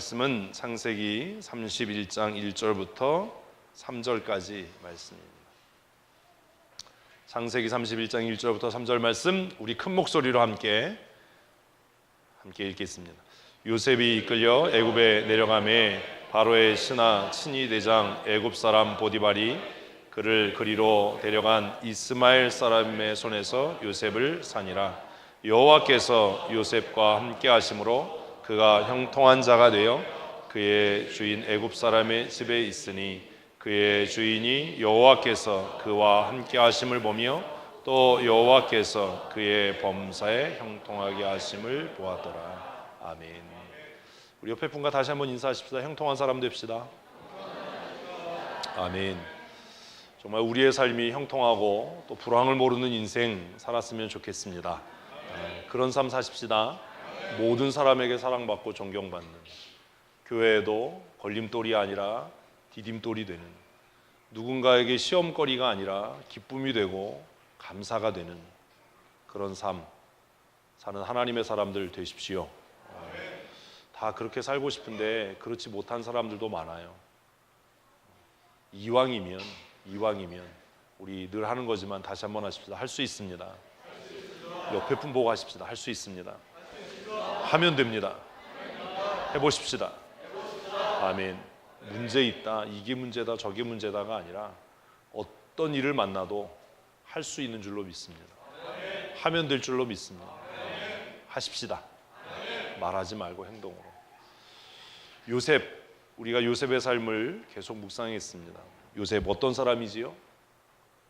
말씀은 창세기 31장 1절부터 3절까지 말씀입니다. 창세기 31장 1절부터 3절 말씀 우리 큰 목소리로 함께 읽겠습니다. 요셉이 이끌려 애굽에 내려가매 바로의 신하 친위 대장 애굽 사람 보디발이 그를 그리로 데려간 이스마엘 사람의 손에서 요셉을 사니라. 여호와께서 요셉과 함께 하심으로 그가 형통한 자가 되어 그의 주인 애굽 사람의 집에 있으니 그의 주인이 여호와께서 그와 함께 하심을 보며 또 여호와께서 그의 범사에 형통하게 하심을 보았더라. 아멘. 우리 옆에 분과 다시 한번 인사하십시다. 형통한 사람 됩시다. 아멘. 정말 우리의 삶이 형통하고 또 불황을 모르는 인생 살았으면 좋겠습니다. 그런 삶 사십시다. 모든 사람에게 사랑받고 존경받는, 교회에도 걸림돌이 아니라 디딤돌이 되는, 누군가에게 시험거리가 아니라 기쁨이 되고 감사가 되는 그런 삶 사는 하나님의 사람들 되십시오. 다 그렇게 살고 싶은데 그렇지 못한 사람들도 많아요. 이왕이면 우리 늘 하는 거지만 다시 한번 하십시다. 할 수 있습니다. 옆에 분 보고 하십시다. 할 수 있습니다. 하면 됩니다. 해보십시다. 아멘. 문제 있다, 이게 문제다, 저게 문제다가 아니라 어떤 일을 만나도 할 수 있는 줄로 믿습니다. 하면 될 줄로 믿습니다. 하십시다. 말하지 말고 행동으로. 요셉, 우리가 요셉의 삶을 계속 묵상했습니다. 요셉 어떤 사람이지요?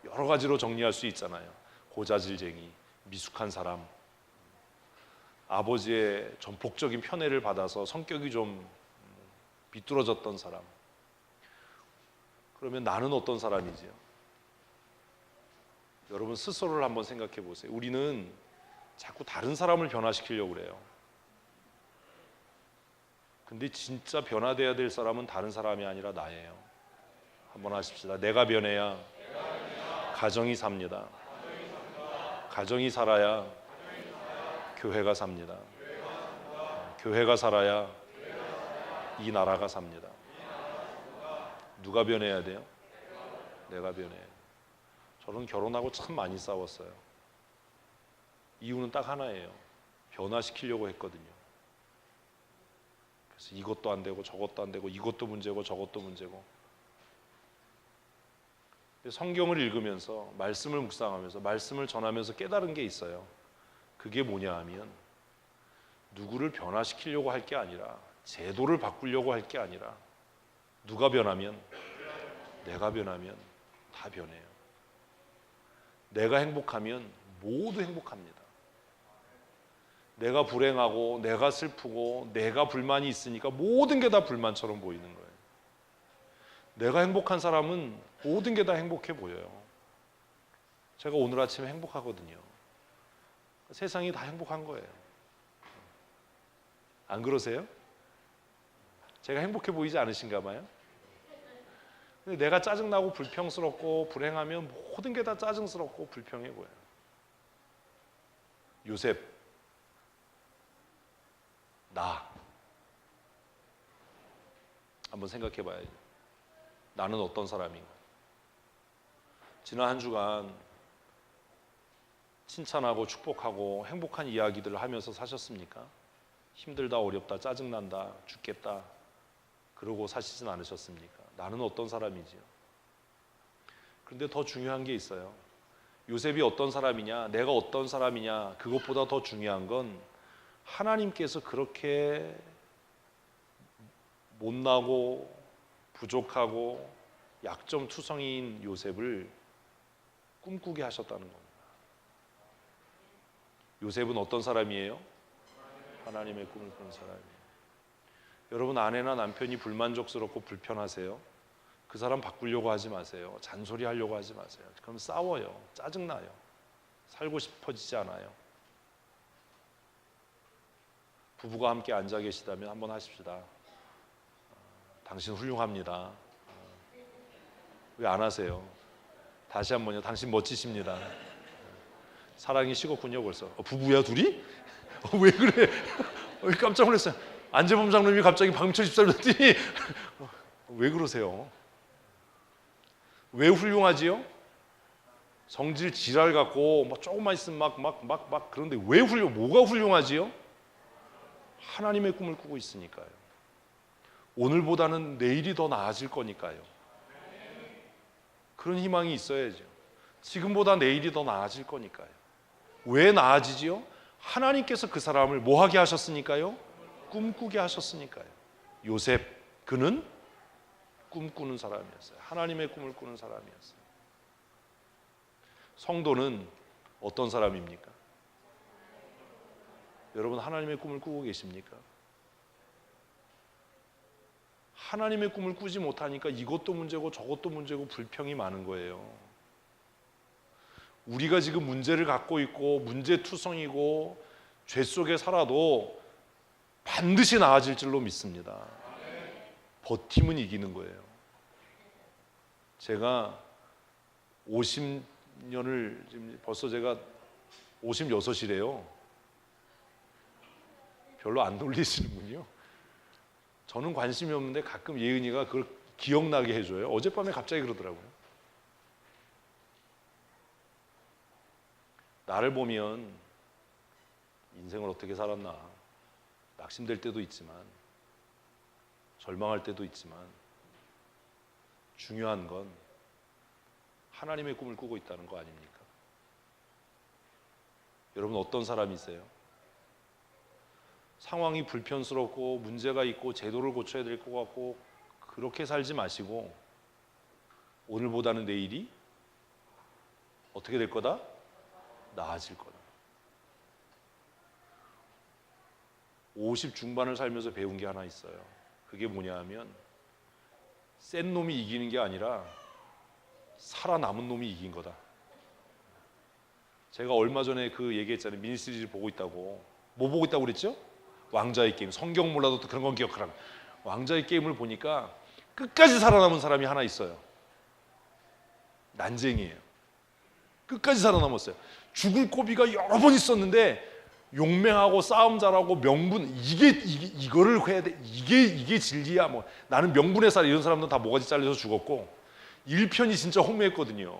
여러 가지로 정리할 수 있잖아요. 고자질쟁이, 미숙한 사람, 아버지의 전폭적인 편애를 받아서 성격이 좀 비뚤어졌던 사람. 그러면 나는 어떤 사람이지요? 여러분 스스로를 한번 생각해 보세요. 우리는 자꾸 다른 사람을 변화시키려고 그래요. 근데 진짜 변화돼야 될 사람은 다른 사람이 아니라 나예요. 한번 하십시다. 내가 변해야 가정이 삽니다. 가정이 살아야 교회가 삽니다. 교회가 살아야 이 나라가 삽니다. 누가 변해야 돼요? 내가 변해야 돼요. 저는 결혼하고 참 많이 싸웠어요. 이유는 딱 하나예요. 변화시키려고 했거든요. 그래서 이것도 안 되고 저것도 안 되고 이것도 문제고 저것도 문제고. 성경을 읽으면서 말씀을 묵상하면서 말씀을 전하면서 깨달은 게 있어요. 그게 뭐냐 하면 누구를 변화시키려고 할 게 아니라, 제도를 바꾸려고 할 게 아니라, 누가 변하면, 내가 변하면 다 변해요. 내가 행복하면 모두 행복합니다. 내가 불행하고 내가 슬프고 내가 불만이 있으니까 모든 게 다 불만처럼 보이는 거예요. 내가 행복한 사람은 모든 게 다 행복해 보여요. 제가 오늘 아침에 행복하거든요. 세상이 다 행복한 거예요. 안 그러세요? 제가 행복해 보이지 않으신가 봐요. 근데 내가 짜증나고 불평스럽고 불행하면 모든 게 다 짜증스럽고 불평해 보여요. 요셉, 나 한번 생각해 봐야죠. 나는 어떤 사람인가? 지난 한 주간 칭찬하고 축복하고 행복한 이야기들을 하면서 사셨습니까? 힘들다, 어렵다, 짜증난다, 죽겠다 그러고 사시진 않으셨습니까? 나는 어떤 사람이지요? 그런데 더 중요한 게 있어요. 요셉이 어떤 사람이냐, 내가 어떤 사람이냐, 그것보다 더 중요한 건 하나님께서 그렇게 못나고 부족하고 약점투성이인 요셉을 꿈꾸게 하셨다는 겁니다. 요셉은 어떤 사람이에요? 하나님의 꿈을 꾸는 사람이에요. 여러분, 아내나 남편이 불만족스럽고 불편하세요? 그 사람 바꾸려고 하지 마세요. 잔소리하려고 하지 마세요. 그럼 싸워요. 짜증나요. 살고 싶어지지 않아요. 부부가 함께 앉아 계시다면 한번 하십시다. 당신 훌륭합니다. 왜 안 하세요? 다시 한번요. 당신 멋지십니다. 사랑이 식었군요 벌써. 부부야 둘이? 왜 그래? 깜짝 놀랐어요. 안재범 장로님이 갑자기 박민철 집사를 했더니 왜 그러세요? 왜 훌륭하지요? 성질 지랄 갖고 뭐 조금만 있으면 막 그런데 왜 뭐가 훌륭하지요? 하나님의 꿈을 꾸고 있으니까요. 오늘보다는 내일이 더 나아질 거니까요. 그런 희망이 있어야죠. 지금보다 내일이 더 나아질 거니까요. 왜 나아지지요? 하나님께서 그 사람을 뭐 하게 하셨으니까요? 꿈꾸게 하셨으니까요. 요셉, 그는 꿈꾸는 사람이었어요. 하나님의 꿈을 꾸는 사람이었어요. 성도는 어떤 사람입니까? 여러분, 하나님의 꿈을 꾸고 계십니까? 하나님의 꿈을 꾸지 못하니까 이것도 문제고 저것도 문제고 불평이 많은 거예요. 우리가 지금 문제를 갖고 있고 문제투성이고 죄 속에 살아도 반드시 나아질 줄로 믿습니다. 버티면 이기는 거예요. 제가 50년을 지금 벌써 제가 56이래요. 별로 안 놀리시는군요. 저는 관심이 없는데 가끔 예은이가 그걸 기억나게 해줘요. 어젯밤에 갑자기 그러더라고요. 나를 보면 인생을 어떻게 살았나 낙심될 때도 있지만 절망할 때도 있지만 중요한 건 하나님의 꿈을 꾸고 있다는 거 아닙니까? 여러분, 어떤 사람이세요? 상황이 불편스럽고 문제가 있고 제도를 고쳐야 될 것 같고 그렇게 살지 마시고 오늘보다는 내일이 어떻게 될 거다? 나아질 거다. 50 중반을 살면서 배운 게 하나 있어요. 그게 뭐냐 하면 센 놈이 이기는 게 아니라 살아남은 놈이 이긴 거다. 제가 얼마 전에 그 얘기했잖아요. 미니시리즈 보고 있다고. 뭐 보고 있다고 그랬죠? 왕자의 게임. 성경 몰라도 그런 건 기억하라. 왕자의 게임을 보니까 끝까지 살아남은 사람이 하나 있어요. 난쟁이에요. 끝까지 살아남았어요. 죽을 고비가 여러 번 있었는데 용맹하고 싸움 잘하고 명분 이거를 해야 돼. 이게 진리야. 뭐 나는 명분의 살 이런 사람들은 다 모가지 잘려서 죽었고 1편이 진짜 홍매했거든요.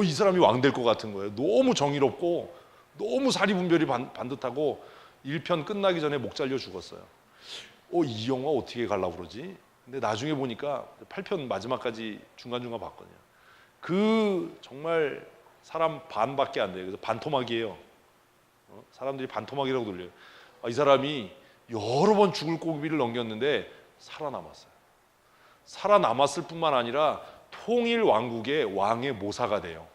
이 사람이 왕 될 것 같은 거예요. 너무 정의롭고 너무 사리분별이 반듯하고 1편 끝나기 전에 목 잘려 죽었어요. 이 영화 어떻게 가려고 그러지? 근데 나중에 보니까 8편 마지막까지 중간중간 봤거든요. 그 정말 사람 반밖에 안 돼요. 그래서 반토막이에요. 사람들이 반토막이라고 놀려요. 이 사람이 여러 번 죽을 고비를 넘겼는데 살아남았어요. 살아남았을 뿐만 아니라 통일 왕국의 왕의 모사가 돼요.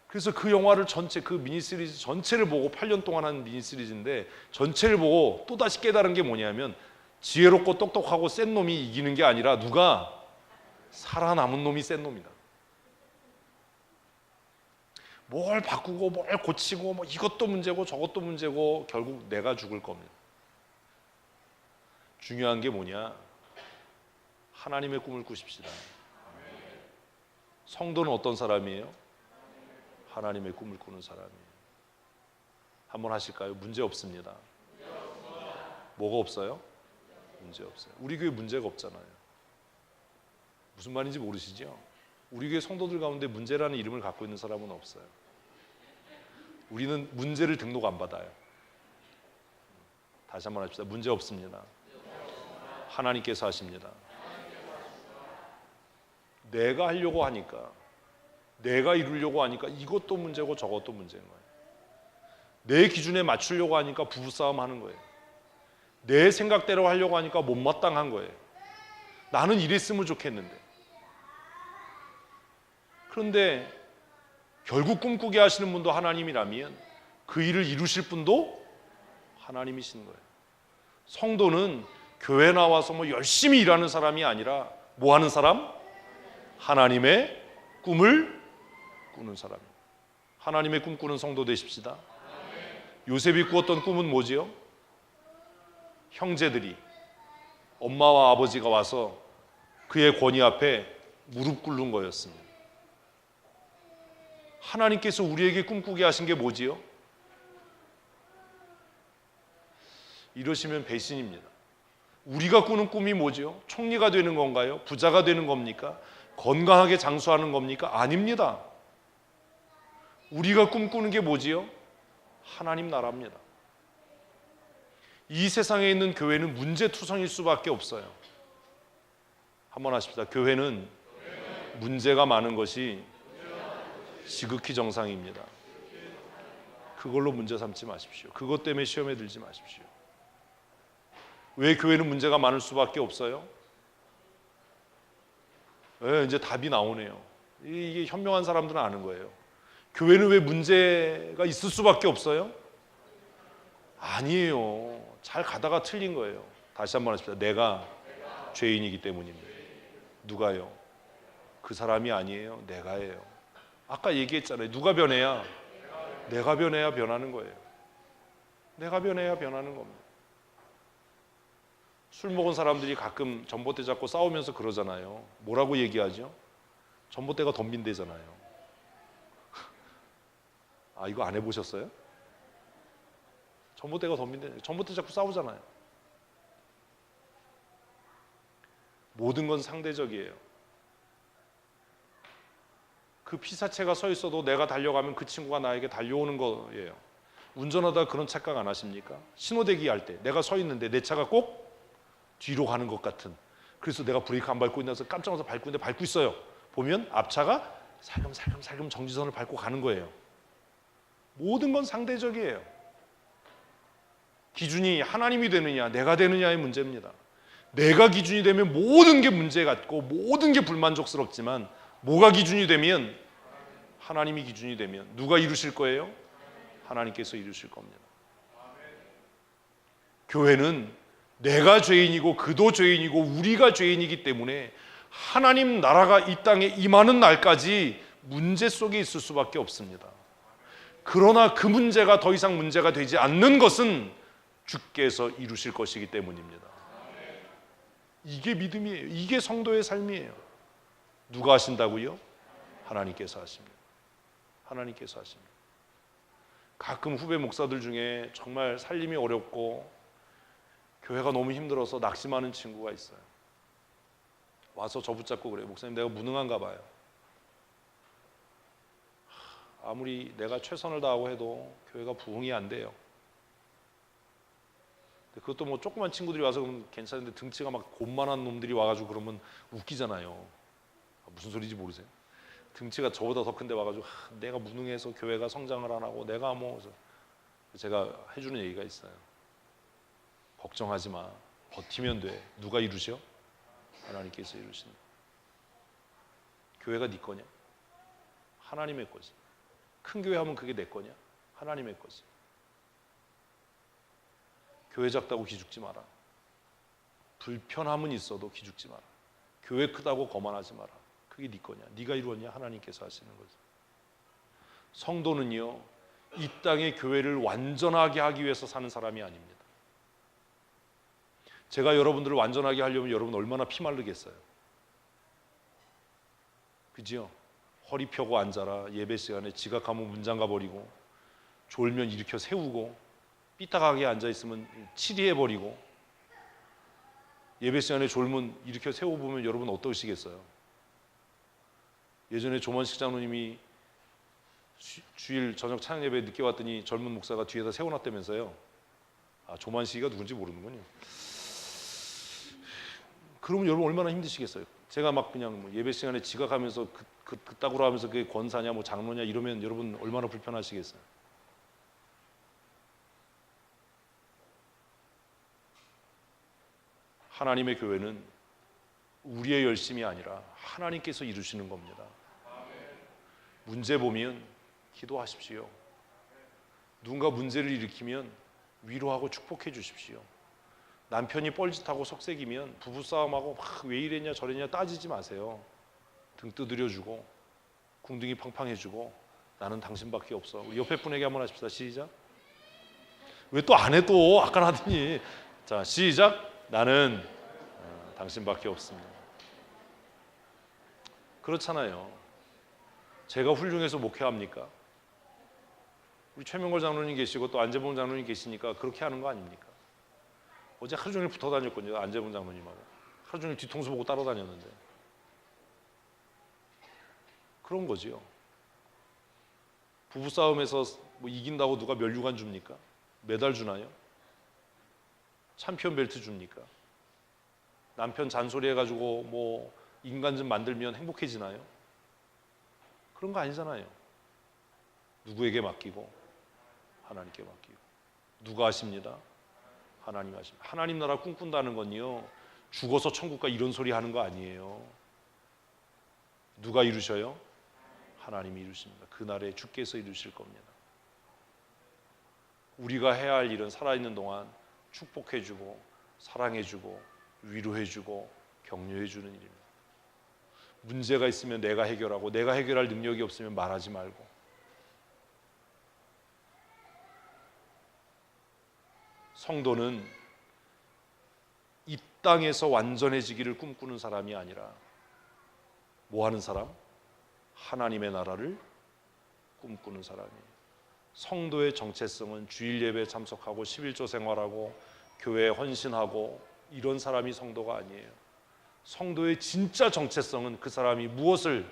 그래서 그 영화를 전체, 그 미니시리즈 전체를 보고 8년 동안 한 미니시리즈인데 전체를 보고 또다시 깨달은 게 뭐냐면 지혜롭고 똑똑하고 센 놈이 이기는 게 아니라 누가? 살아남은 놈이 센 놈이다. 뭘 바꾸고 뭘 고치고 뭐 이것도 문제고 저것도 문제고 결국 내가 죽을 겁니다. 중요한 게 뭐냐? 하나님의 꿈을 꾸십시다. 성도는 어떤 사람이에요? 하나님의 꿈을 꾸는 사람이에요. 한번 하실까요? 문제 없습니다. 뭐가 없어요? 문제 없어요. 우리 교회 문제가 없잖아요. 무슨 말인지 모르시죠? 우리 교회 성도들 가운데 문제라는 이름을 갖고 있는 사람은 없어요. 우리는 문제를 등록 안 받아요. 다시 한번 합시다. 문제 없습니다. 하나님께서 하십니다. 내가 하려고 하니까, 내가 이루려고 하니까 이것도 문제고 저것도 문제인 거예요. 내 기준에 맞추려고 하니까 부부싸움 하는 거예요. 내 생각대로 하려고 하니까 못마땅한 거예요. 나는 이랬으면 좋겠는데. 그런데 결국 꿈꾸게 하시는 분도 하나님이라면 그 일을 이루실 분도 하나님이신 거예요. 성도는 교회 나와서 뭐 열심히 일하는 사람이 아니라 뭐 하는 사람? 하나님의 꿈을 꾸는 사람이에요. 하나님의 꿈 꾸는 성도 되십시다. 요셉이 꾸었던 꿈은 뭐지요? 형제들이, 엄마와 아버지가 와서 그의 권위 앞에 무릎 꿇는 거였습니다. 하나님께서 우리에게 꿈꾸게 하신 게 뭐지요? 이러시면 배신입니다. 우리가 꾸는 꿈이 뭐죠? 총리가 되는 건가요? 부자가 되는 겁니까? 건강하게 장수하는 겁니까? 아닙니다. 우리가 꿈꾸는 게 뭐지요? 하나님 나라입니다. 이 세상에 있는 교회는 문제투성일 수밖에 없어요. 한번 하십시다. 교회는 문제가 많은 것이 지극히 정상입니다. 그걸로 문제 삼지 마십시오. 그것 때문에 시험에 들지 마십시오. 왜 교회는 문제가 많을 수밖에 없어요? 이제 답이 나오네요. 이게 현명한 사람들은 아는 거예요. 교회는 왜 문제가 있을 수밖에 없어요? 아니에요. 잘 가다가 틀린 거예요. 다시 한번 하십시다. 내가 죄인이기 때문입니다. 누가요? 그 사람이 아니에요. 내가예요. 아까 얘기했잖아요. 누가 변해야? 내가 변해야 변하는 거예요. 내가 변해야 변하는 겁니다. 술 먹은 사람들이 가끔 전봇대 잡고 싸우면서 그러잖아요. 뭐라고 얘기하죠? 전봇대가 덤빈대잖아요. 아, 이거 안 해보셨어요? 전봇대가 덤빈대. 전봇대 잡고 싸우잖아요. 모든 건 상대적이에요. 그 피사체가 서 있어도 내가 달려가면 그 친구가 나에게 달려오는 거예요. 운전하다가 그런 착각 안 하십니까? 신호대기 할 때 내가 서 있는데 내 차가 꼭 뒤로 가는 것 같은, 그래서 내가 브레이크 안 밟고 있나서 깜짝 놀라서 밟고 있는데 밟고 있어요. 보면 앞차가 살금살금 정지선을 밟고 가는 거예요. 모든 건 상대적이에요. 기준이 하나님이 되느냐 내가 되느냐의 문제입니다. 내가 기준이 되면 모든 게 문제 같고 모든 게 불만족스럽지만, 뭐가 기준이 되면? 하나님이 기준이 되면 누가 이루실 거예요? 하나님께서 이루실 겁니다. 교회는 내가 죄인이고 그도 죄인이고 우리가 죄인이기 때문에 하나님 나라가 이 땅에 임하는 날까지 문제 속에 있을 수밖에 없습니다. 그러나 그 문제가 더 이상 문제가 되지 않는 것은 주께서 이루실 것이기 때문입니다. 이게 믿음이에요. 이게 성도의 삶이에요. 누가 하신다고요? 하나님께서 하십니다. 하나님께서 하십니다. 가끔 후배 목사들 중에 정말 살림이 어렵고 교회가 너무 힘들어서 낙심하는 친구가 있어요. 와서 저 붙잡고 그래요. 목사님, 내가 무능한가 봐요. 아무리 내가 최선을 다하고 해도 교회가 부흥이 안 돼요. 그것도 뭐 조그만 친구들이 와서 그러면 괜찮은데 등치가 막 곤만한 놈들이 와가지고 그러면 웃기잖아요. 무슨 소리인지 모르세요? 등치가 저보다 더 큰데 와가지고 내가 무능해서 교회가 성장을 안 하고 내가 뭐, 제가 해주는 얘기가 있어요. 걱정하지 마. 버티면 돼. 누가 이루셔? 하나님께서 이루신다. 교회가 네 거냐? 하나님의 거지. 큰 교회 하면 그게 내 거냐? 하나님의 거지. 교회 작다고 기죽지 마라. 불편함은 있어도 기죽지 마라. 교회 크다고 거만하지 마라. 그게 네 거냐? 네가 이루었냐? 하나님께서 하시는 거죠. 성도는요, 이 땅의 교회를 완전하게 하기 위해서 사는 사람이 아닙니다. 제가 여러분들을 완전하게 하려면 여러분 얼마나 피말르겠어요. 그죠? 허리 펴고 앉아라. 예배 시간에 지각하면 문 잠가버리고, 졸면 일으켜 세우고, 삐딱하게 앉아있으면 치리해버리고, 예배 시간에 졸면 일으켜 세워보면 여러분 어떠시겠어요? 예전에 조만식 장로님이 주일 저녁 찬양 예배 늦게 왔더니 젊은 목사가 뒤에다 세워놨다면서요. 아, 조만식이가 누군지 모르는군요. 그러면 여러분 얼마나 힘드시겠어요? 제가 막 그냥 뭐 예배 시간에 지각하면서 그따구로 하면서 그게 권사냐 뭐 장로냐 이러면 여러분 얼마나 불편하시겠어요? 하나님의 교회는 우리의 열심이 아니라 하나님께서 이루시는 겁니다. 문제 보면 기도하십시오. 누군가 문제를 일으키면 위로하고 축복해 주십시오. 남편이 뻘짓하고 속색이면 부부싸움하고 막 왜 이랬냐 저랬냐 따지지 마세요. 등 두드려주고 궁둥이 팡팡해주고 나는 당신밖에 없어. 우리 옆에 분에게 한번 하십시다. 시작. 왜 또 안 해 또 아까 하더니. 자, 시작. 나는 당신밖에 없습니다. 그렇잖아요. 제가 훌륭해서 목회합니까? 우리 최명걸 장로님 계시고 또 안재봉 장로님 계시니까 그렇게 하는 거 아닙니까? 어제 하루 종일 붙어 다녔거든요. 안재문 장로님하고 하루 종일 뒤통수 보고 따라다녔는데 그런 거지요. 부부싸움에서 뭐 이긴다고 누가 면류관 줍니까? 메달 주나요? 챔피언 벨트 줍니까? 남편 잔소리해가지고 뭐 인간 좀 만들면 행복해지나요? 그런 거 아니잖아요. 누구에게 맡기고? 하나님께 맡기고. 누가 하십니다? 하나님 하십니다. 하나님 나라 꿈꾼다는 건요, 죽어서 천국 가 이런 소리 하는 거 아니에요. 누가 이루셔요? 하나님이 이루십니다. 그날에 주께서 이루실 겁니다. 우리가 해야 할 일은 살아있는 동안 축복해주고 사랑해주고 위로해주고 격려해주는 일입니다. 문제가 있으면 내가 해결하고, 내가 해결할 능력이 없으면 말하지 말고. 성도는 이 땅에서 완전해지기를 꿈꾸는 사람이 아니라 뭐 하는 사람? 하나님의 나라를 꿈꾸는 사람이에요. 성도의 정체성은 주일 예배에 참석하고 11조 생활하고 교회에 헌신하고 이런 사람이 성도가 아니에요. 성도의 진짜 정체성은 그 사람이 무엇을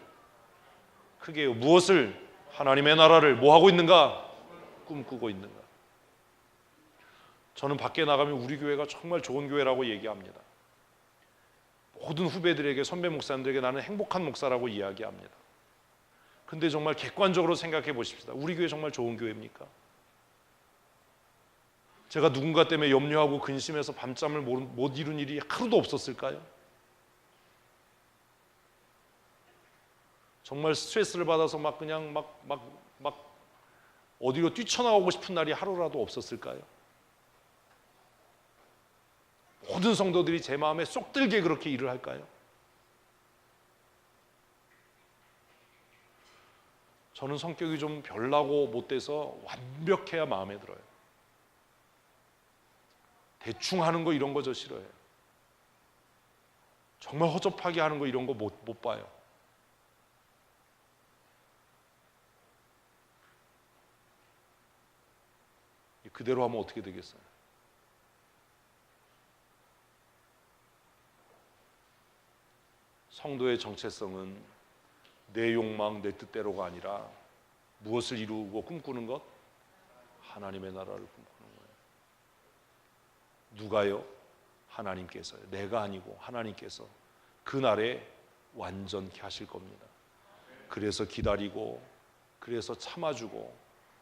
크게요, 무엇을, 하나님의 나라를 뭐 하고 있는가? 꿈꾸고 있는가. 저는 밖에 나가면 우리 교회가 정말 좋은 교회라고 얘기합니다. 모든 후배들에게, 선배 목사님들에게 나는 행복한 목사라고 이야기합니다. 근데 정말 객관적으로 생각해 보십시다. 우리 교회 정말 좋은 교회입니까? 제가 누군가 때문에 염려하고 근심해서 밤잠을 못 이룬 일이 하루도 없었을까요? 정말 스트레스를 받아서 막 그냥 막 어디로 뛰쳐나오고 싶은 날이 하루라도 없었을까요? 모든 성도들이 제 마음에 쏙 들게 그렇게 일을 할까요? 저는 성격이 좀 별나고 못돼서 완벽해야 마음에 들어요. 대충 하는 거 이런 거 저 싫어해요. 정말 허접하게 하는 거 이런 거 못 봐요. 그대로 하면 어떻게 되겠어요? 성도의 정체성은 내 욕망, 내 뜻대로가 아니라 무엇을 이루고 꿈꾸는 것? 하나님의 나라를 꿈꾸는 거예요. 누가요? 하나님께서요. 내가 아니고 하나님께서 그날에 완전케 하실 겁니다. 그래서 기다리고, 그래서 참아주고,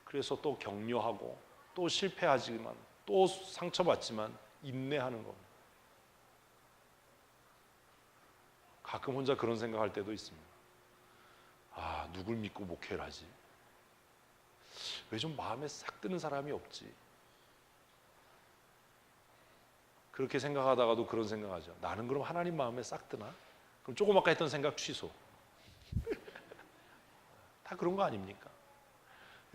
그래서 또 격려하고, 또 실패하지만, 또 상처받지만 인내하는 겁니다. 가끔 혼자 그런 생각할 때도 있습니다. 아, 누굴 믿고 목회를 하지? 왜 좀 마음에 싹 드는 사람이 없지? 그렇게 생각하다가도 그런 생각하죠. 나는 그럼 하나님 마음에 싹 드나? 그럼 조금 아까 했던 생각 취소. 다 그런 거 아닙니까?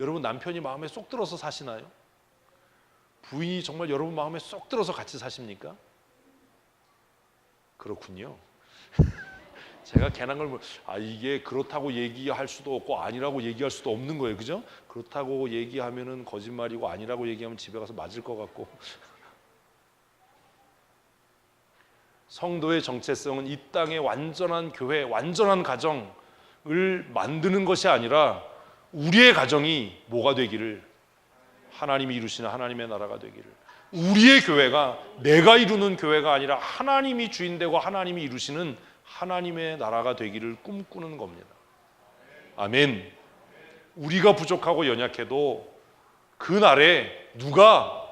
여러분 남편이 마음에 쏙 들어서 사시나요? 부인이 정말 여러분 마음에 쏙 들어서 같이 사십니까? 그렇군요. 제가 괜한 걸 이게 그렇다고 얘기할 수도 없고 아니라고 얘기할 수도 없는 거예요. 그죠? 그렇다고 얘기하면은 거짓말이고 아니라고 얘기하면 집에 가서 맞을 것 같고. 성도의 정체성은 이 땅의 완전한 교회, 완전한 가정을 만드는 것이 아니라 우리의 가정이 뭐가 되기를, 하나님이 이루시는 하나님의 나라가 되기를, 우리의 교회가 내가 이루는 교회가 아니라 하나님이 주인되고 하나님이 이루시는 하나님의 나라가 되기를 꿈꾸는 겁니다. 아멘. 우리가 부족하고 연약해도 그날에 누가?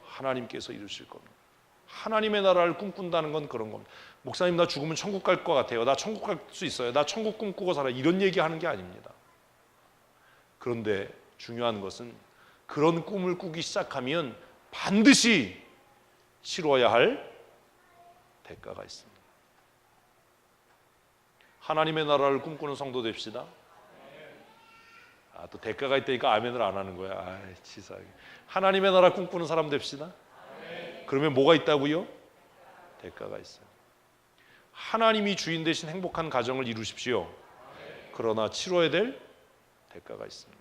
하나님께서 이루실 겁니다. 하나님의 나라를 꿈꾼다는 건 그런 겁니다. 목사님 나 죽으면 천국 갈 것 같아요. 나 천국 갈 수 있어요. 나 천국 꿈꾸고 살아. 이런 얘기하는 게 아닙니다. 그런데 중요한 것은 그런 꿈을 꾸기 시작하면 반드시 치러야 할 대가가 있습니다. 하나님의 나라를 꿈꾸는 성도 됩시다. 또 대가가 있다니까 아멘을 안 하는 거야. 치사하게. 하나님의 나라 꿈꾸는 사람 됩시다. 그러면 뭐가 있다고요? 대가가 있어요. 하나님이 주인 되신 행복한 가정을 이루십시오. 그러나 치러야 될 대가가 있습니다.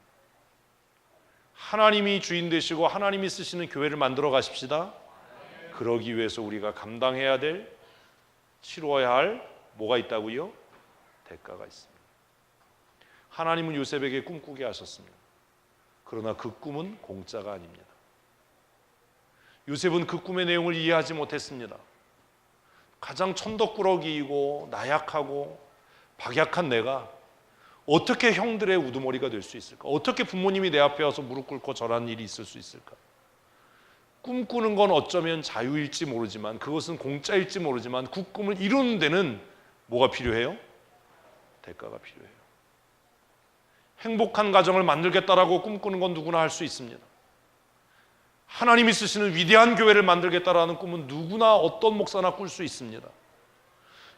하나님이 주인 되시고 하나님이 쓰시는 교회를 만들어 가십시다. 그러기 위해서 우리가 감당해야 될, 치러야 할 뭐가 있다고요? 대가가 있습니다. 하나님은 요셉에게 꿈꾸게 하셨습니다. 그러나 그 꿈은 공짜가 아닙니다. 요셉은 그 꿈의 내용을 이해하지 못했습니다. 가장 천덕꾸러기이고 나약하고 박약한 내가 어떻게 형들의 우두머리가 될 수 있을까? 어떻게 부모님이 내 앞에 와서 무릎 꿇고 절하는 일이 있을 수 있을까? 꿈꾸는 건 어쩌면 자유일지 모르지만, 그것은 공짜일지 모르지만, 그 꿈을 이루는 데는 뭐가 필요해요? 대가가 필요해요. 행복한 가정을 만들겠다라고 꿈꾸는 건 누구나 할 수 있습니다. 하나님이 쓰시는 위대한 교회를 만들겠다라는 꿈은 누구나 어떤 목사나 꿀 수 있습니다.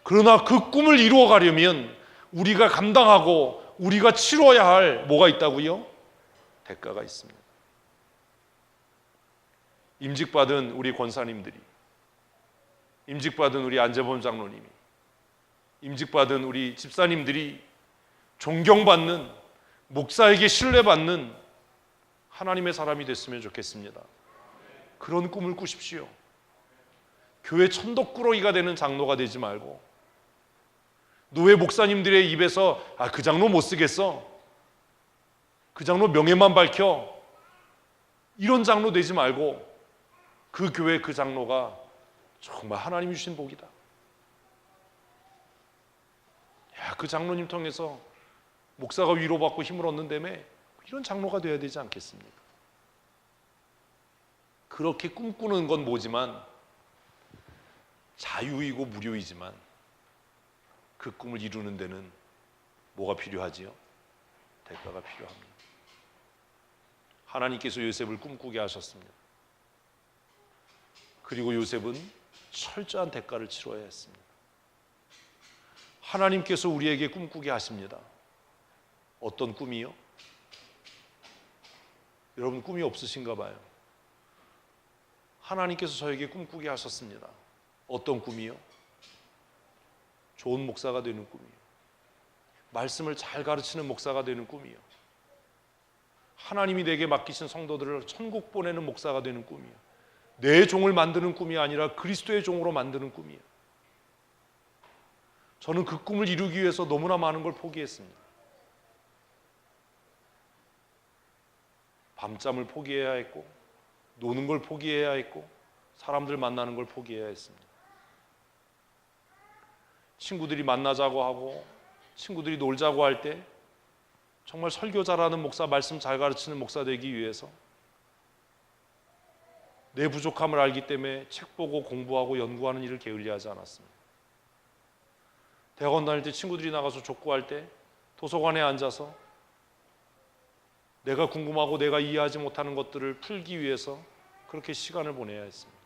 그러나 그 꿈을 이루어가려면 우리가 감당하고 우리가 치러야 할 뭐가 있다고요? 대가가 있습니다. 임직받은 우리 권사님들이, 임직받은 우리 안재범 장로님이, 임직받은 우리 집사님들이 존경받는, 목사에게 신뢰받는 하나님의 사람이 됐으면 좋겠습니다. 그런 꿈을 꾸십시오. 교회 천덕꾸러기가 되는 장로가 되지 말고, 노예 목사님들의 입에서 그 장로 못 쓰겠어, 그 장로 명예만 밝혀, 이런 장로 되지 말고 그 교회 그 장로가 정말 하나님이 주신 복이다. 그 장로님 통해서 목사가 위로받고 힘을 얻는다며, 이런 장로가 되어야 되지 않겠습니까? 그렇게 꿈꾸는 건 뭐지만, 자유이고 무료이지만 그 꿈을 이루는 데는 뭐가 필요하지요? 대가가 필요합니다. 하나님께서 요셉을 꿈꾸게 하셨습니다. 그리고 요셉은 철저한 대가를 치러야 했습니다. 하나님께서 우리에게 꿈꾸게 하십니다. 어떤 꿈이요? 여러분 꿈이 없으신가 봐요. 하나님께서 저에게 꿈꾸게 하셨습니다. 어떤 꿈이요? 좋은 목사가 되는 꿈이요. 말씀을 잘 가르치는 목사가 되는 꿈이요. 하나님이 내게 맡기신 성도들을 천국 보내는 목사가 되는 꿈이요. 내 종을 만드는 꿈이 아니라 그리스도의 종으로 만드는 꿈이요. 저는 그 꿈을 이루기 위해서 너무나 많은 걸 포기했습니다. 밤잠을 포기해야 했고, 노는 걸 포기해야 했고, 사람들 만나는 걸 포기해야 했습니다. 친구들이 만나자고 하고 친구들이 놀자고 할 때 정말 설교 잘하는 목사, 말씀 잘 가르치는 목사 되기 위해서 내 부족함을 알기 때문에 책 보고 공부하고 연구하는 일을 게을리하지 않았습니다. 대학원 다닐 때 친구들이 나가서 족구할 때 도서관에 앉아서 내가 궁금하고 내가 이해하지 못하는 것들을 풀기 위해서 그렇게 시간을 보내야 했습니다.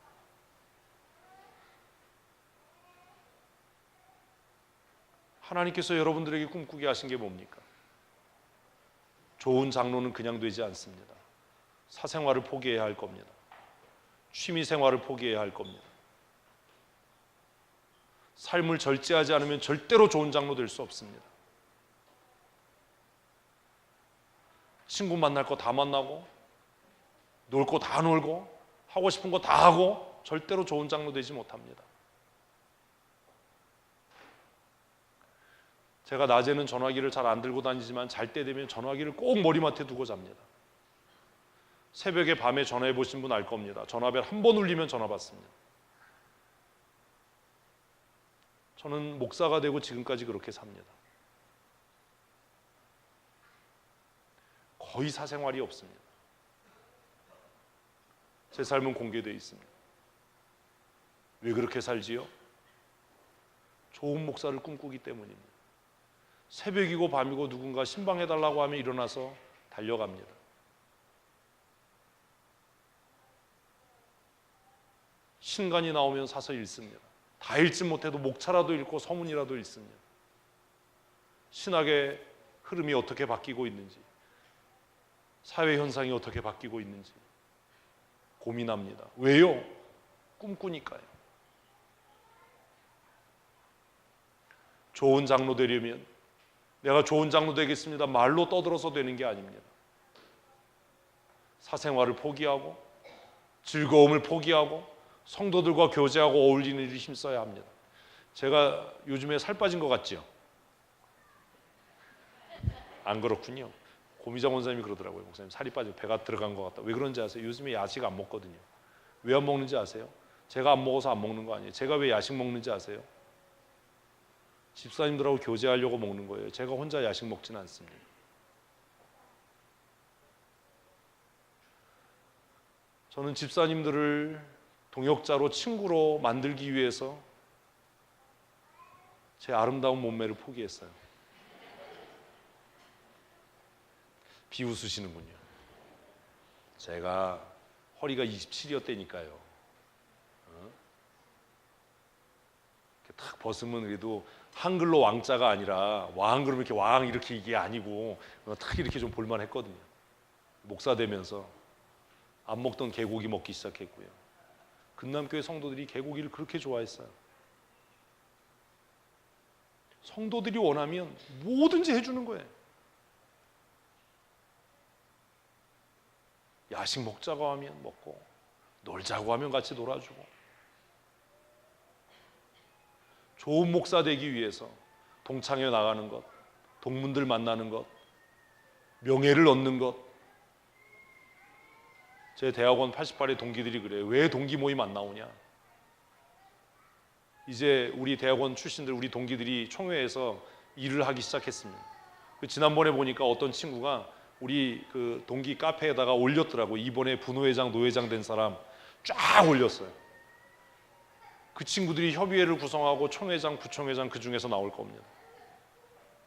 하나님께서 여러분들에게 꿈꾸게 하신 게 뭡니까? 좋은 장로는 그냥 되지 않습니다. 사생활을 포기해야 할 겁니다. 취미생활을 포기해야 할 겁니다. 삶을 절제하지 않으면 절대로 좋은 장로 될 수 없습니다. 친구 만날 거 다 만나고, 놀 거 다 놀고, 하고 싶은 거 다 하고 절대로 좋은 장로 되지 못합니다. 제가 낮에는 전화기를 잘 안 들고 다니지만 잘 때 되면 전화기를 꼭 머리맡에 두고 잡니다. 새벽에 밤에 전화해 보신 분 알 겁니다. 전화벨 한 번 울리면 전화 받습니다. 저는 목사가 되고 지금까지 그렇게 삽니다. 거의 사생활이 없습니다. 제 삶은 공개되어 있습니다. 왜 그렇게 살지요? 좋은 목사를 꿈꾸기 때문입니다. 새벽이고 밤이고 누군가 신방해달라고 하면 일어나서 달려갑니다. 신간이 나오면 사서 읽습니다. 다 읽지 못해도 목차라도 읽고 서문이라도 읽습니다. 신학의 흐름이 어떻게 바뀌고 있는지, 사회 현상이 어떻게 바뀌고 있는지 고민합니다. 왜요? 꿈꾸니까요. 좋은 장로 되려면 내가 좋은 장로 되겠습니다 말로 떠들어서 되는 게 아닙니다. 사생활을 포기하고 즐거움을 포기하고 성도들과 교제하고 어울리는 일에 힘써야 합니다. 제가 요즘에 살 빠진 것 같죠? 안 그렇군요. 고미정 원사님이 그러더라고요. 목사님 살이 빠지고 배가 들어간 것 같다. 왜 그런지 아세요? 요즘에 야식 안 먹거든요. 왜 안 먹는지 아세요? 제가 안 먹어서 안 먹는 거 아니에요. 제가 왜 야식 먹는지 아세요? 집사님들하고 교제하려고 먹는 거예요. 제가 혼자 야식 먹지는 않습니다. 저는 집사님들을 동역자로 친구로 만들기 위해서 제 아름다운 몸매를 포기했어요. 비웃으시는군요. 제가 허리가 27이었다니까요. 딱 벗으면 그래도 한글로 왕자가 아니라 왕 그러면 이렇게 왕 이렇게 이게 아니고 딱 이렇게 좀 볼만했거든요. 목사 되면서 안 먹던 개고기 먹기 시작했고요. 금남교회 성도들이 개고기를 그렇게 좋아했어요. 성도들이 원하면 뭐든지 해주는 거예요. 야식 먹자고 하면 먹고 놀자고 하면 같이 놀아주고 좋은 목사 되기 위해서 동창회 나가는 것, 동문들 만나는 것, 명예를 얻는 것. 제 대학원 88의 동기들이 그래요. 왜 동기 모임 안 나오냐? 이제 우리 대학원 출신들 우리 동기들이 총회에서 일을 하기 시작했습니다. 지난번에 보니까 어떤 친구가 우리 그 동기 카페에다가 올렸더라고. 이번에 분회장, 노회장 된 사람 쫙 올렸어요. 그 친구들이 협의회를 구성하고 총회장, 부총회장 그 중에서 나올 겁니다.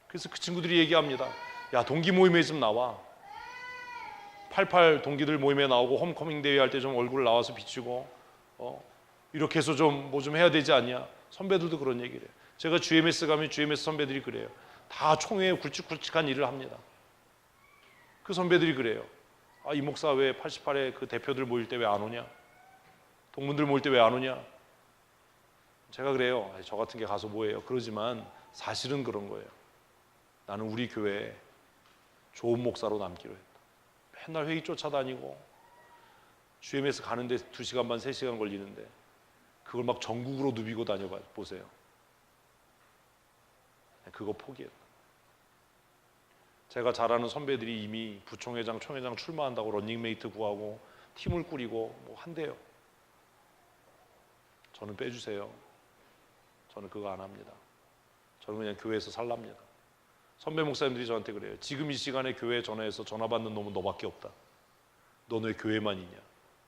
그래서 그 친구들이 얘기합니다. 야, 동기 모임에 좀 나와. 88 동기들 모임에 나오고 홈커밍 대회 할 때 좀 얼굴 나와서 비추고 이렇게 해서 좀 뭐 좀 해야 되지 않냐. 선배들도 그런 얘기를 해요. 제가 GMS 가면 GMS 선배들이 그래요. 다 총회에 굵직굵직한 일을 합니다. 그 선배들이 그래요. 아, 이 목사 왜 88에 그 대표들 모일 때 왜 안 오냐? 동문들 모일 때 왜 안 오냐? 제가 그래요. 저 같은 게 가서 뭐해요? 그러지만 사실은 그런 거예요. 나는 우리 교회에 좋은 목사로 남기로 했다. 맨날 회의 쫓아다니고 GMS 가는데 2시간 반, 3시간 걸리는데 그걸 막 전국으로 누비고 다녀보세요. 그거 포기했다. 제가 잘 아는 선배들이 이미 부총회장, 총회장 출마한다고 런닝메이트 구하고 팀을 꾸리고 뭐 한대요. 저는 빼주세요. 저는 그거 안 합니다. 저는 그냥 교회에서 살랍니다. 선배 목사님들이 저한테 그래요. 지금 이 시간에 교회에 전화해서 전화 받는 놈은 너밖에 없다. 넌 왜 교회만 있냐?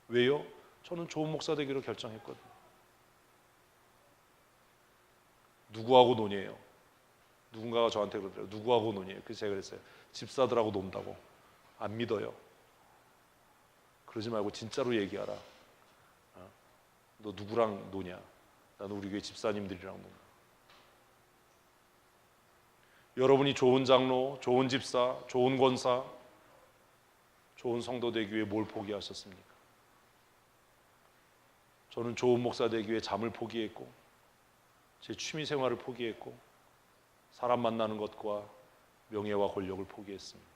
왜요? 저는 좋은 목사 되기로 결정했거든요. 누구하고 논의해요? 누군가가 저한테 그러더라고요. 누구하고 논의해요? 그래서 제가 그랬어요. 집사들하고 논다고. 안 믿어요. 그러지 말고 진짜로 얘기하라. 너 누구랑 노냐? 나는 우리 교회 집사님들이랑 논다. 여러분이 좋은 장로, 좋은 집사, 좋은 권사, 좋은 성도 되기 위해 뭘 포기하셨습니까? 저는 좋은 목사 되기 위해 잠을 포기했고 제 취미 생활을 포기했고 사람 만나는 것과 명예와 권력을 포기했습니다.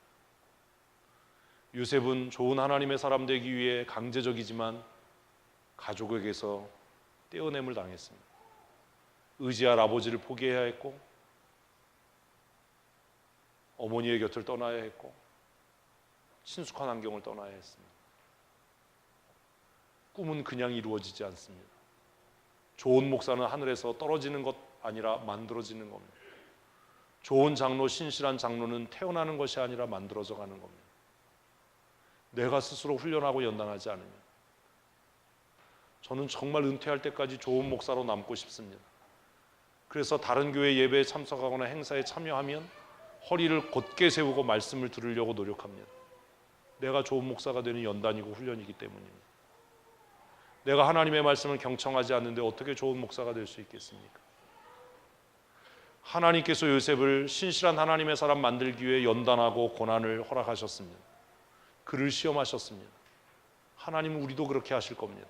요셉은 좋은 하나님의 사람 되기 위해 강제적이지만 가족에게서 떼어냄을 당했습니다. 의지할 아버지를 포기해야 했고 어머니의 곁을 떠나야 했고 친숙한 환경을 떠나야 했습니다. 꿈은 그냥 이루어지지 않습니다. 좋은 목사는 하늘에서 떨어지는 것 아니라 만들어지는 겁니다. 좋은 장로, 신실한 장로는 태어나는 것이 아니라 만들어져 가는 겁니다. 내가 스스로 훈련하고 연단하지 않으면 저는 정말 은퇴할 때까지 좋은 목사로 남고 싶습니다. 그래서 다른 교회 예배에 참석하거나 행사에 참여하면 허리를 곧게 세우고 말씀을 들으려고 노력합니다. 내가 좋은 목사가 되는 연단이고 훈련이기 때문입니다. 내가 하나님의 말씀을 경청하지 않는데 어떻게 좋은 목사가 될 수 있겠습니까? 하나님께서 요셉을 신실한 하나님의 사람 만들기 위해 연단하고 고난을 허락하셨습니다. 그를 시험하셨습니다. 하나님은 우리도 그렇게 하실 겁니다.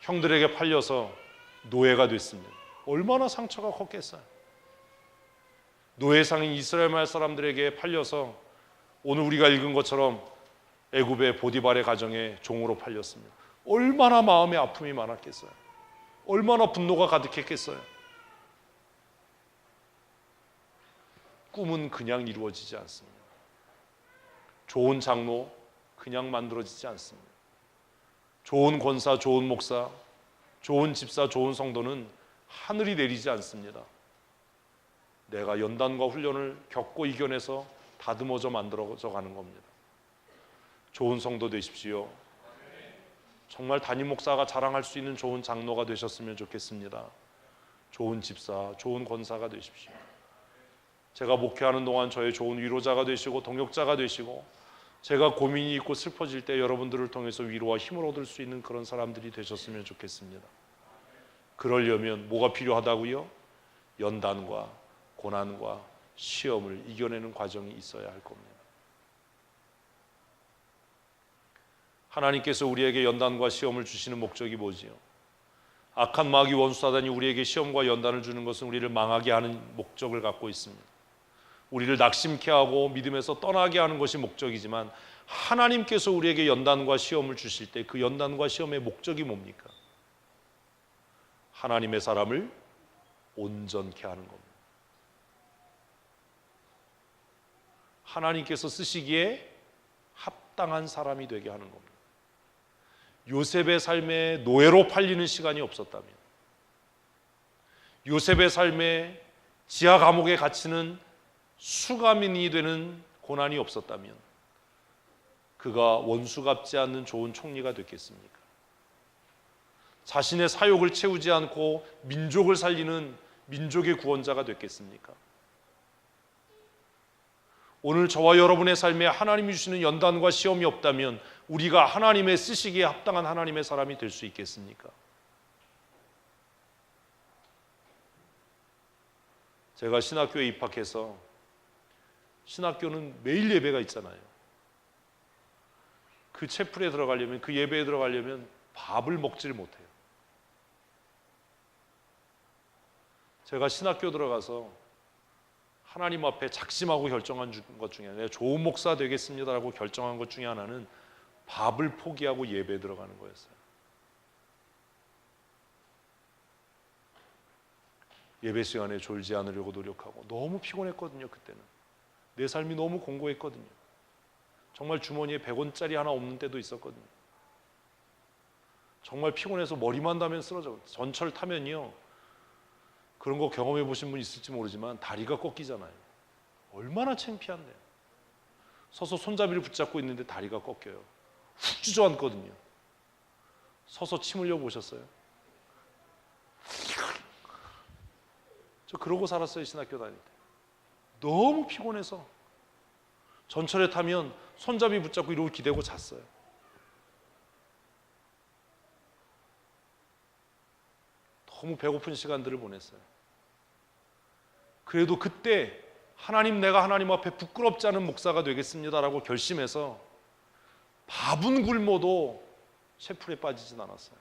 형들에게 팔려서 노예가 됐습니다. 얼마나 상처가 컸겠어요. 노예상인 이스라엘 말 사람들에게 팔려서 오늘 우리가 읽은 것처럼 애굽의 보디발의 가정에 종으로 팔렸습니다. 얼마나 마음의 아픔이 많았겠어요. 얼마나 분노가 가득했겠어요. 꿈은 그냥 이루어지지 않습니다. 좋은 장로 그냥 만들어지지 않습니다. 좋은 권사, 좋은 목사, 좋은 집사, 좋은 성도는 하늘이 내리지 않습니다. 내가 연단과 훈련을 겪고 이겨내서 다듬어져 만들어져 가는 겁니다. 좋은 성도 되십시오. 정말 담임 목사가 자랑할 수 있는 좋은 장로가 되셨으면 좋겠습니다. 좋은 집사, 좋은 권사가 되십시오. 제가 목회하는 동안 저의 좋은 위로자가 되시고 동역자가 되시고, 제가 고민이 있고 슬퍼질 때 여러분들을 통해서 위로와 힘을 얻을 수 있는 그런 사람들이 되셨으면 좋겠습니다. 그러려면 뭐가 필요하다고요? 연단과 고난과 시험을 이겨내는 과정이 있어야 할 겁니다. 하나님께서 우리에게 연단과 시험을 주시는 목적이 뭐지요? 악한 마귀 원수 사단이 우리에게 시험과 연단을 주는 것은 우리를 망하게 하는 목적을 갖고 있습니다. 우리를 낙심케 하고 믿음에서 떠나게 하는 것이 목적이지만, 하나님께서 우리에게 연단과 시험을 주실 때 그 연단과 시험의 목적이 뭡니까? 하나님의 사람을 온전케 하는 겁니다. 하나님께서 쓰시기에 합당한 사람이 되게 하는 겁니다. 요셉의 삶에 노예로 팔리는 시간이 없었다면, 요셉의 삶에 지하 감옥에 갇히는 수감인이 되는 고난이 없었다면, 그가 원수 갚지 않는 좋은 총리가 됐겠습니까? 자신의 사욕을 채우지 않고 민족을 살리는 민족의 구원자가 됐겠습니까? 오늘 저와 여러분의 삶에 하나님이 주시는 연단과 시험이 없다면 우리가 하나님의 쓰시기에 합당한 하나님의 사람이 될 수 있겠습니까? 제가 신학교에 입학해서, 신학교는 매일 예배가 있잖아요. 그 채플에 들어가려면, 그 예배에 들어가려면 밥을 먹지를 못해요. 제가 신학교 들어가서 하나님 앞에 작심하고 결정한 것 중에 하나, 좋은 목사 되겠습니다라고 결정한 것 중에 하나는 밥을 포기하고 예배에 들어가는 거였어요. 예배 시간에 졸지 않으려고 노력하고, 너무 피곤했거든요. 그때는 내 삶이 너무 공고했거든요. 정말 주머니에 100원짜리 하나 없는 때도 있었거든요. 정말 피곤해서 머리만 닿으면 쓰러져. 전철 타면요, 그런 거 경험해 보신 분 있을지 모르지만 다리가 꺾이잖아요. 얼마나 창피한데요. 서서 손잡이를 붙잡고 있는데 다리가 꺾여요. 훅 주저앉거든요. 서서 침 흘려 보셨어요? 저 그러고 살았어요. 신학교 다닐 때 너무 피곤해서 전철에 타면 손잡이 붙잡고 이러고 기대고 잤어요. 너무 배고픈 시간들을 보냈어요. 그래도 그때 하나님, 내가 하나님 앞에 부끄럽지 않은 목사가 되겠습니다라고 결심해서 밥은 굶어도 채플에 빠지진 않았어요.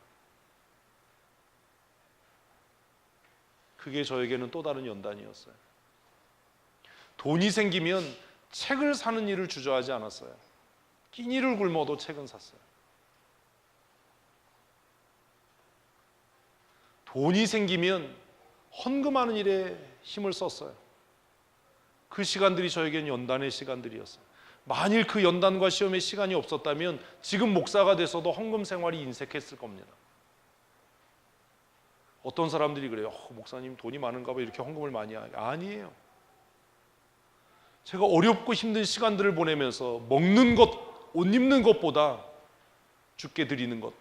그게 저에게는 또 다른 연단이었어요. 돈이 생기면 책을 사는 일을 주저하지 않았어요. 끼니를 굶어도 책은 샀어요. 돈이 생기면 헌금하는 일에 힘을 썼어요. 그 시간들이 저에게는 연단의 시간들이었어요. 만일 그 연단과 시험의 시간이 없었다면 지금 목사가 돼서도 헌금 생활이 인색했을 겁니다. 어떤 사람들이 그래요. 목사님 돈이 많은가 봐 이렇게 헌금을 많이 하냐. 아니에요. 제가 어렵고 힘든 시간들을 보내면서 먹는 것, 옷 입는 것보다 주께 드리는 것,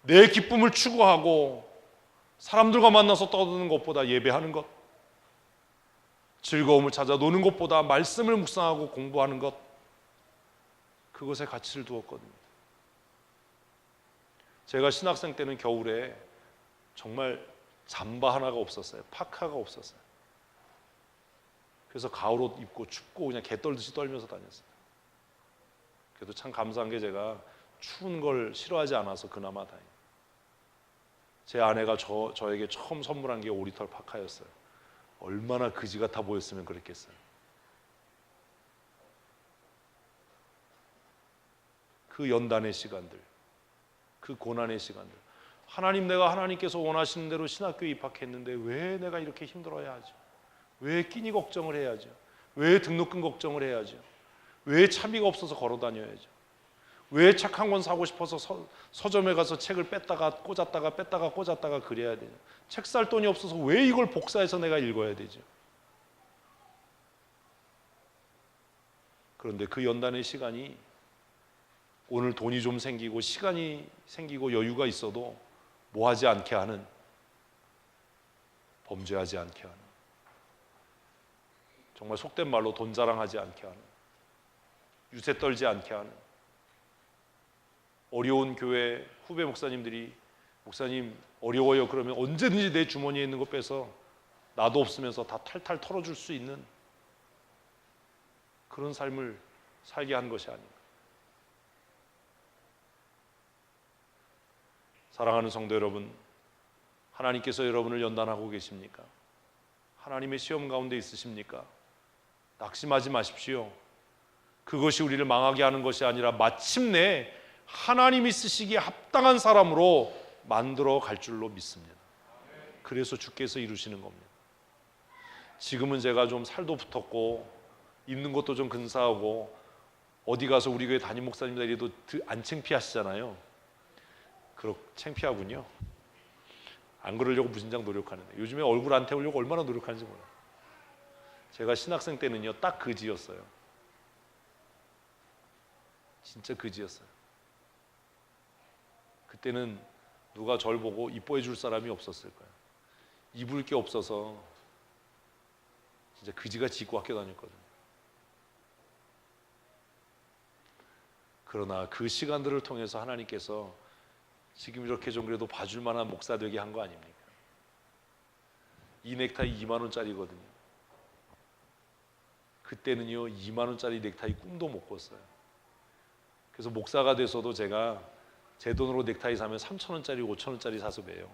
내 기쁨을 추구하고 사람들과 만나서 떠드는 것보다 예배하는 것, 즐거움을 찾아 노는 것보다 말씀을 묵상하고 공부하는 것, 그것에 가치를 두었거든요. 제가 신학생 때는 겨울에 정말 잠바 하나가 없었어요. 파카가 없었어요. 그래서 가을옷 입고 춥고 그냥 개 떨듯이 떨면서 다녔어요. 그래도 참 감사한 게 제가 추운 걸 싫어하지 않아서 그나마 다행이에요. 제 아내가 저에게 처음 선물한 게 오리털 파카였어요. 얼마나 그지 같아 보였으면 그랬겠어요. 그 연단의 시간들, 그 고난의 시간들. 하나님, 내가 하나님께서 원하시는 대로 신학교에 입학했는데 왜 내가 이렇게 힘들어야 하죠? 왜 끼니 걱정을 해야죠? 왜 등록금 걱정을 해야죠? 왜 차비가 없어서 걸어 다녀야죠? 왜 책 한 권 사고 싶어서 서점에 가서 책을 뺐다가 꽂았다가 뺐다가 꽂았다가 그래야 되죠? 책 살 돈이 없어서 왜 이걸 복사해서 내가 읽어야 되죠? 그런데 그 연단의 시간이 오늘 돈이 좀 생기고 시간이 생기고 여유가 있어도 뭐 하지 않게 하는, 범죄하지 않게 하는, 정말 속된 말로 돈 자랑하지 않게 하는, 유세 떨지 않게 하는, 어려운 교회 후배 목사님들이 목사님 어려워요 그러면 언제든지 내 주머니에 있는 거 빼서 나도 없으면서 다 탈탈 털어줄 수 있는 그런 삶을 살게 한 것이 아닌가. 사랑하는 성도 여러분, 하나님께서 여러분을 연단하고 계십니까? 하나님의 시험 가운데 있으십니까? 낙심하지 마십시오. 그것이 우리를 망하게 하는 것이 아니라 마침내 하나님이 쓰시기에 합당한 사람으로 만들어 갈 줄로 믿습니다. 그래서 주께서 이루시는 겁니다. 지금은 제가 좀 살도 붙었고 입는 것도 좀 근사하고 어디 가서 우리 교회 담임 목사님들 이래도 안 창피하시잖아요. 그렇 창피하군요. 안 그러려고 무진장 노력하는데 요즘에 얼굴 안 태우려고 얼마나 노력하는지 몰라요. 제가 신학생 때는요 딱 그지였어요. 진짜 그지였어요. 그때는 누가 절 보고 이뻐해 줄 사람이 없었을 거예요. 입을 게 없어서 진짜 그지같이 입고 학교 다녔거든요. 그러나 그 시간들을 통해서 하나님께서 지금 이렇게 좀 그래도 봐줄 만한 목사 되게 한 거 아닙니까? 이 넥타이 2만 원짜리거든요. 그때는요 2만 원짜리 넥타이 꿈도 못 꿨어요. 그래서 목사가 돼서도 제가 제 돈으로 넥타이 사면 3천 원짜리 5천 원짜리 사서 매요.